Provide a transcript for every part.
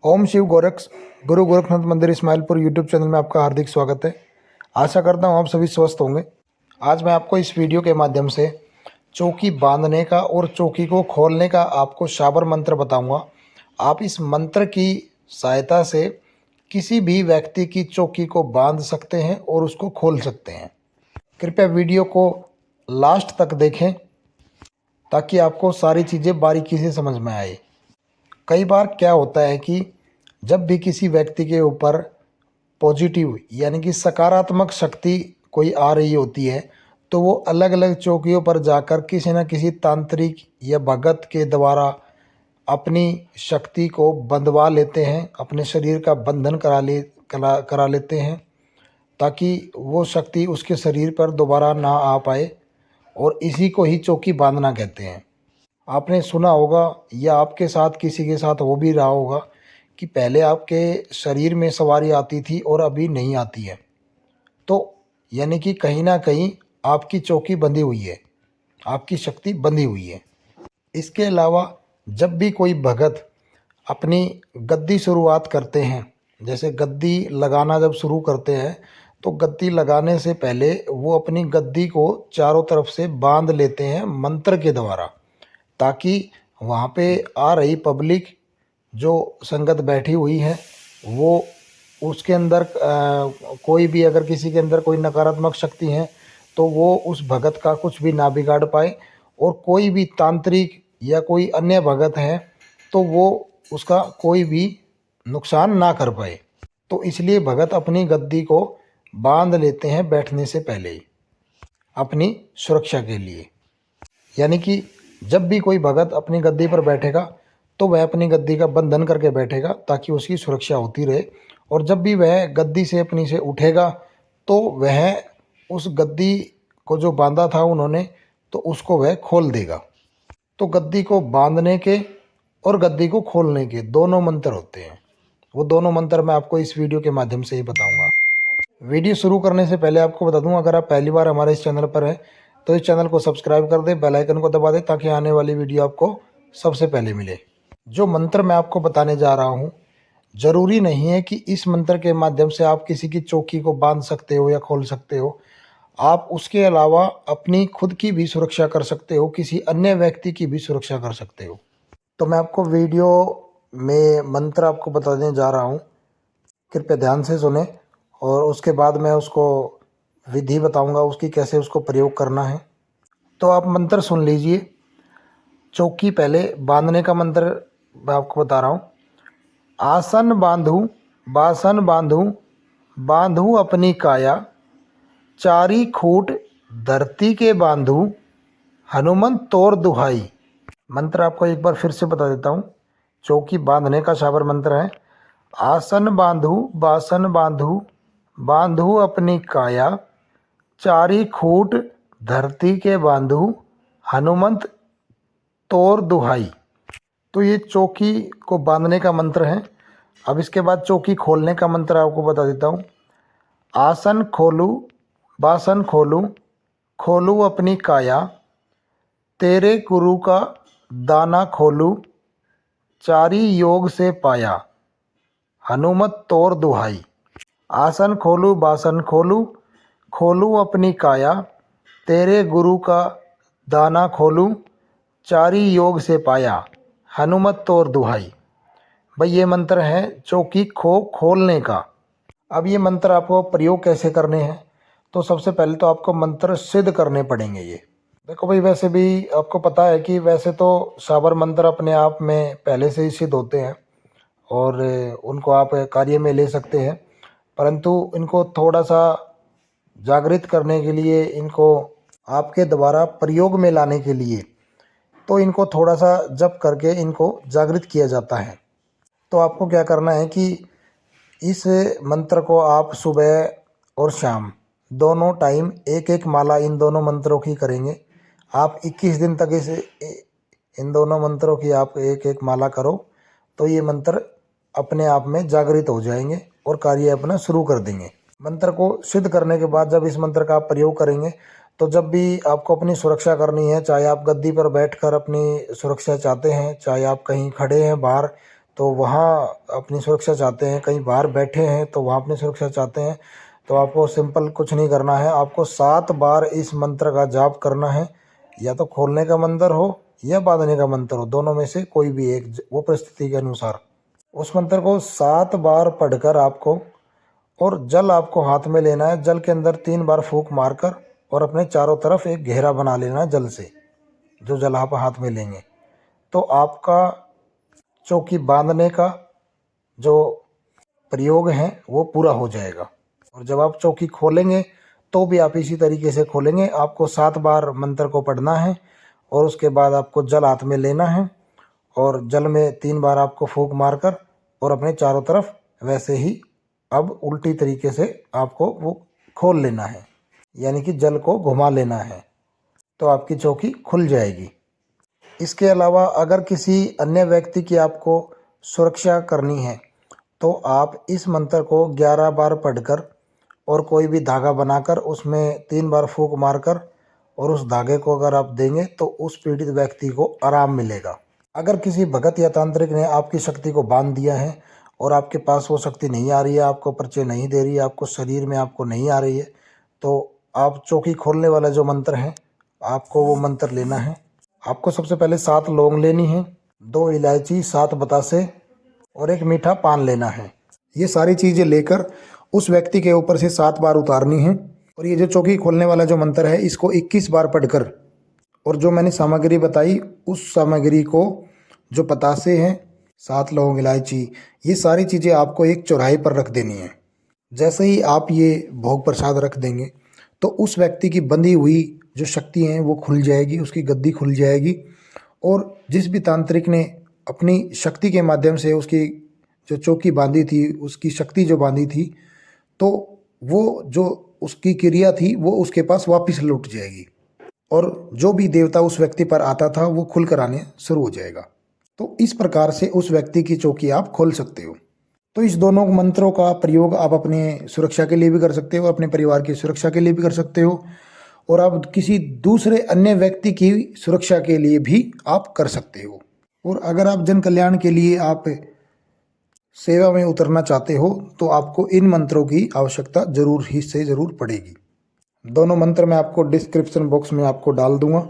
ओम शिव गोरक्ष गुरु गोरखनाथ मंदिर Ismailpur YouTube channel में आपका हार्दिक स्वागत है। आशा करता हूँ आप सभी स्वस्थ होंगे। आज मैं आपको इस वीडियो के माध्यम से चौकी बांधने का और चौकी को खोलने का आपको शाबर मंत्र बताऊंगा। आप इस मंत्र की सहायता से किसी भी व्यक्ति की चौकी को बांध सकते हैं और उसको खोल सकते हैं। कृपया वीडियो को लास्ट तक देखें ताकि आपको सारी चीज़ें बारीकी से समझ में आए। कई बार क्या होता है कि जब भी किसी व्यक्ति के ऊपर पॉजिटिव यानी कि सकारात्मक शक्ति कोई आ रही होती है तो वो अलग अलग चौकियों पर जाकर किसी न किसी तांत्रिक या भगत के द्वारा अपनी शक्ति को बंधवा लेते हैं, अपने शरीर का बंधन करा लेते हैं ताकि वो शक्ति उसके शरीर पर दोबारा ना आ पाए, और इसी को ही चौकी बांधना कहते हैं। आपने सुना होगा या आपके साथ किसी के साथ हो भी रहा होगा कि पहले आपके शरीर में सवारी आती थी और अभी नहीं आती है, तो यानी कि कहीं ना कहीं आपकी चौकी बंधी हुई है, आपकी शक्ति बंधी हुई है। इसके अलावा जब भी कोई भगत अपनी गद्दी शुरुआत करते हैं, जैसे गद्दी लगाना जब शुरू करते हैं तो गद्दी लगाने से पहले वो अपनी गद्दी को चारों तरफ से बांध लेते हैं मंत्र के द्वारा, ताकि वहाँ पे आ रही पब्लिक जो संगत बैठी हुई है वो उसके अंदर कोई भी अगर किसी के अंदर कोई नकारात्मक शक्ति है तो वो उस भगत का कुछ भी ना बिगाड़ पाए, और कोई भी तांत्रिक या कोई अन्य भगत है तो वो उसका कोई भी नुकसान ना कर पाए। तो इसलिए भगत अपनी गद्दी को बांध लेते हैं बैठने से पहले ही अपनी सुरक्षा के लिए। यानी कि जब भी कोई भगत अपनी गद्दी पर बैठेगा तो वह अपनी गद्दी का बंधन करके बैठेगा ताकि उसकी सुरक्षा होती रहे, और जब भी वह गद्दी से अपनी से उठेगा तो वह उस गद्दी को जो बांधा था उन्होंने तो उसको वह खोल देगा। तो गद्दी को बांधने के और गद्दी को खोलने के दोनों मंत्र होते हैं। वो दोनों मंत्र मैं आपको इस वीडियो के माध्यम से ही बताऊंगा। वीडियो शुरू करने से पहले आपको बता दूं, अगर आप पहली बार हमारे इस चैनल पर हैं तो इस चैनल को सब्सक्राइब कर दें, बेल आइकन को दबा दें ताकि आने वाली वीडियो आपको सबसे पहले मिले। जो मंत्र मैं आपको बताने जा रहा हूं, ज़रूरी नहीं है कि इस मंत्र के माध्यम से आप किसी की चौकी को बांध सकते हो या खोल सकते हो। आप उसके अलावा अपनी खुद की भी सुरक्षा कर सकते हो, किसी अन्य व्यक्ति की भी सुरक्षा कर सकते हो। तो मैं आपको वीडियो में मंत्र आपको बताने जा रहा हूँ, कृपया ध्यान से सुने, और उसके बाद मैं उसको विधि बताऊंगा उसकी कैसे उसको प्रयोग करना है। तो आप मंत्र सुन लीजिए। चौकी पहले बांधने का मंत्र मैं आपको बता रहा हूँ। आसन बांधू बासन बांधू बांधू अपनी काया, चारी खूट धरती के बांधू हनुमंत तोर दुहाई। मंत्र आपको एक बार फिर से बता देता हूँ। चौकी बांधने का शाबर मंत्र है। आसन बांधू बासन बांधू बांधू अपनी काया, चारी खूट धरती के बांधू हनुमंत तोर दुहाई। तो ये चौकी को बांधने का मंत्र है। अब इसके बाद चौकी खोलने का मंत्र आपको बता देता हूँ। आसन खोलू बासन खोलू खोलू अपनी काया, तेरे गुरु का दाना खोलू, चारी योग से पाया हनुमत तोर दुहाई। आसन खोलू बासन खोलू खोलू अपनी काया, तेरे गुरु का दाना खोलू, चारी योग से पाया हनुमत तोर दुहाई। भाई ये मंत्र है चौकी खोलने का। अब ये मंत्र आपको प्रयोग कैसे करने हैं, तो सबसे पहले तो आपको मंत्र सिद्ध करने पड़ेंगे। ये देखो भाई, वैसे भी आपको पता है कि वैसे तो शाबर मंत्र अपने आप में पहले से ही सिद्ध होते हैं और उनको आप कार्य में ले सकते हैं, परंतु इनको थोड़ा सा जागृत करने के लिए, इनको आपके द्वारा प्रयोग में लाने के लिए, तो इनको थोड़ा सा जप करके इनको जागृत किया जाता है। तो आपको क्या करना है कि इस मंत्र को आप सुबह और शाम दोनों टाइम एक एक माला इन दोनों मंत्रों की करेंगे। आप 21 दिन तक इन दोनों मंत्रों की आप एक एक माला करो तो ये मंत्र अपने आप में जागृत हो जाएंगे और कार्य अपना शुरू कर देंगे। मंत्र को सिद्ध करने के बाद जब इस मंत्र का आप प्रयोग करेंगे तो जब भी आपको अपनी सुरक्षा करनी है, चाहे आप गद्दी पर बैठकर अपनी सुरक्षा चाहते हैं, चाहे आप कहीं खड़े हैं बाहर, तो वहाँ अपनी सुरक्षा चाहते हैं, कहीं बाहर बैठे हैं तो वहाँ अपनी सुरक्षा चाहते हैं, तो आपको सिंपल कुछ नहीं करना है, आपको 7 बार इस मंत्र का जाप करना है। या तो खोलने का मंत्र हो या बांधने का मंत्र हो, दोनों में से कोई भी एक, वो परिस्थिति के अनुसार उस मंत्र को 7 बार पढ़कर आपको, और जल आपको हाथ में लेना है। जल के अंदर 3 बार फूंक मारकर और अपने चारों तरफ एक घेरा बना लेना है जल से, जो जल आप हाथ में लेंगे। तो आपका चौकी बांधने का जो प्रयोग है वो पूरा हो जाएगा। और जब आप चौकी खोलेंगे तो भी आप इसी तरीके से खोलेंगे। आपको 7 बार मंत्र को पढ़ना है और उसके बाद आपको जल हाथ में लेना है और जल में 3 बार आपको फूंक मारकर और अपने चारों तरफ वैसे ही अब उल्टी तरीके से आपको वो खोल लेना है, यानी कि जल को घुमा लेना है, तो आपकी चौकी खुल जाएगी। इसके अलावा अगर किसी अन्य व्यक्ति की आपको सुरक्षा करनी है तो आप इस मंत्र को 11 बार पढ़कर और कोई भी धागा बनाकर उसमें 3 बार फूंक मारकर और उस धागे को अगर आप देंगे तो उस पीड़ित व्यक्ति को आराम मिलेगा। अगर किसी भगत या तांत्रिक ने आपकी शक्ति को बांध दिया है और आपके पास वो शक्ति नहीं आ रही है, आपको परिचय नहीं दे रही है, आपको शरीर में आपको नहीं आ रही है, तो आप चौकी खोलने वाला जो मंत्र है आपको वो मंत्र लेना है। आपको सबसे पहले 7 लौंग लेनी है, 2 इलायची, 7 बतासे और 1 मीठा पान लेना है। ये सारी चीज़ें लेकर उस व्यक्ति के ऊपर से 7 बार उतारनी है। और ये जो चौकी खोलने वाला जो मंत्र है इसको 21 बार पढ़कर, और जो मैंने सामग्री बताई उस सामग्री को, जो पतासे हैं, 7 लौंग, इलायची, ये सारी चीज़ें आपको एक चौराहे पर रख देनी है। जैसे ही आप ये भोग प्रसाद रख देंगे तो उस व्यक्ति की बंधी हुई जो शक्ति हैं वो खुल जाएगी, उसकी गद्दी खुल जाएगी। और जिस भी तांत्रिक ने अपनी शक्ति के माध्यम से उसकी जो चौकी बांधी थी, उसकी शक्ति जो बांधी थी, तो वो जो उसकी क्रिया थी वो उसके पास वापस लौट जाएगी और जो भी देवता उस व्यक्ति पर आता था वो खुल कर आने शुरू हो जाएगा। तो इस प्रकार से उस व्यक्ति की चौकी आप खोल सकते हो। तो इस दोनों मंत्रों का प्रयोग आप अपने सुरक्षा के लिए भी कर सकते हो, अपने परिवार की सुरक्षा के लिए भी कर सकते हो, और आप किसी दूसरे अन्य व्यक्ति की सुरक्षा के लिए भी आप कर सकते हो। और अगर आप जन कल्याण के लिए आप सेवा में उतरना चाहते हो तो आपको इन मंत्रों की आवश्यकता जरूर ही से ज़रूर पड़ेगी। दोनों मंत्र मैं आपको डिस्क्रिप्शन बॉक्स में आपको डाल दूंगा।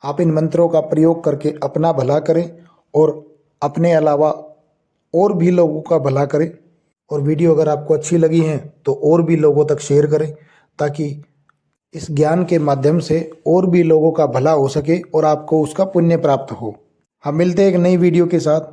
आप इन मंत्रों का प्रयोग करके अपना भला करें और अपने अलावा और भी लोगों का भला करें। और वीडियो अगर आपको अच्छी लगी है तो और भी लोगों तक शेयर करें, ताकि इस ज्ञान के माध्यम से और भी लोगों का भला हो सके और आपको उसका पुण्य प्राप्त हो। हम मिलते हैं एक नई वीडियो के साथ।